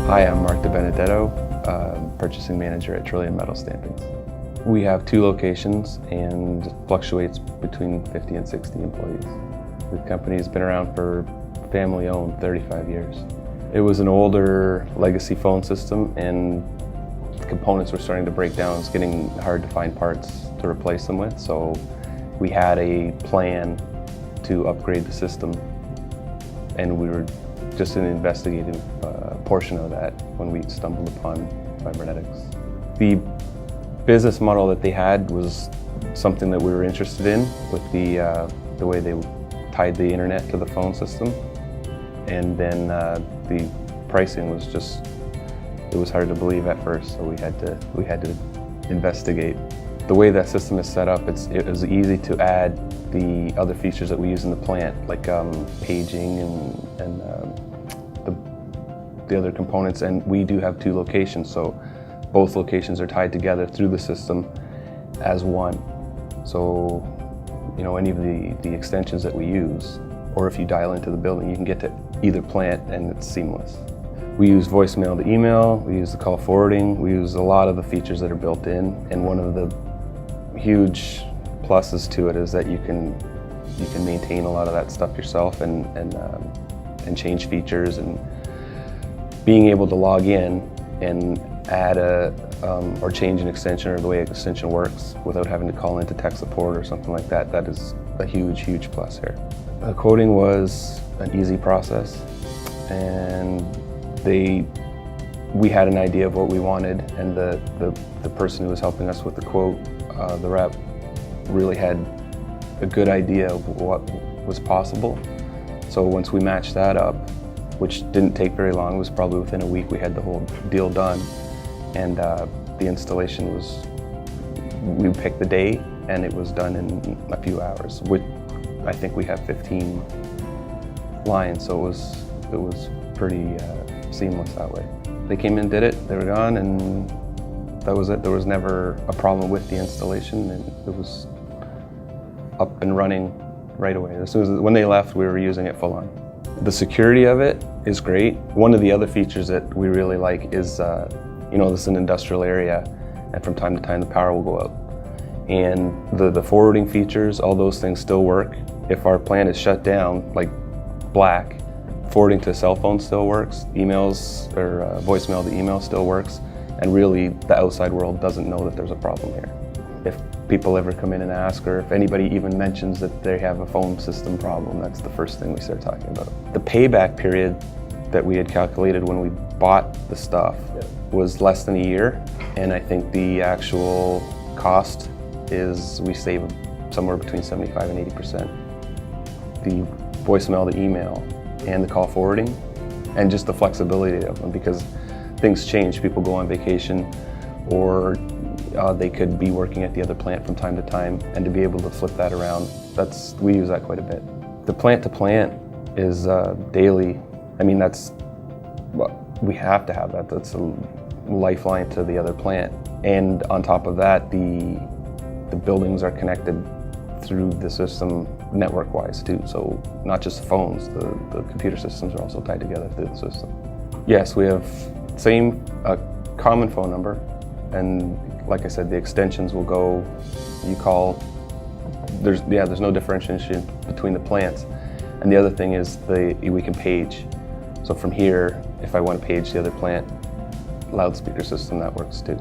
Hi, I'm Marc DiBenedetto, Purchasing Manager at Trillium Metal Stampings. We have 2 locations and it fluctuates between 50 and 60 employees. The company has been around for family-owned 35 years. It was an older legacy phone system and components were starting to break down. It's getting hard to find parts to replace them with, so we had a plan to upgrade the system, and we were just an investigative portion of that when we stumbled upon cybernetics. The business model that they had was something that we were interested in, with the way they tied the internet to the phone system, and then the pricing was just, it was hard to believe at first, so we had to investigate. The way that system is set up, it was easy to add the other features that we use in the plant, like paging and the other components, and we do have 2 locations, so both locations are tied together through the system as one. So, you know, any of the extensions that we use, or if you dial into the building, you can get to either plant and it's seamless. We use voicemail to email, we use the call forwarding, we use a lot of the features that are built in, and one of the huge pluses to it is that you can maintain a lot of that stuff yourself and change features, and being able to log in and add or change an extension or the way an extension works without having to call into tech support or something like that, that is a huge plus here. The quoting was an easy process, and we had an idea of what we wanted, and the person who was helping us with the quote, the rep, really had a good idea of what was possible. So once we matched that up, which didn't take very long, it was probably within a week we had the whole deal done, and the installation was, we picked the day and it was done in a few hours. I think we have 15 lines, so it was pretty seamless that way. They came in, did it, they were gone, and that was it. There was never a problem with the installation, and it was up and running right away. As soon as, when they left, we were using it full on. The security of it is great. One of the other features that we really like is, you know, this is an industrial area, and from time to time the power will go out. And the forwarding features, all those things still work. If our plant is shut down, like black, forwarding to a cell phone still works, emails or voicemail to email still works, and really the outside world doesn't know that there's a problem here. If people ever come in and ask, or if anybody even mentions that they have a phone system problem, that's the first thing we start talking about. The payback period that we had calculated when we bought the stuff was less than a year, and I think the actual cost is we save somewhere between 75 and 80%. The voicemail to email and the call forwarding, and just the flexibility of them, because things change. People go on vacation, or they could be working at the other plant from time to time, and to be able to flip that around, we use that quite a bit. The plant to plant is daily. I mean, we have to have that. That's a lifeline to the other plant. And on top of that, the buildings are connected through the system network-wise too. So not just the phones, the computer systems are also tied together through the system. Yes, we have same common phone number, and like I said, the extensions will go, you call, there's no differentiation between the plants. And the other thing is we can page. So from here, if I want to page the other plant, loudspeaker system, that works too.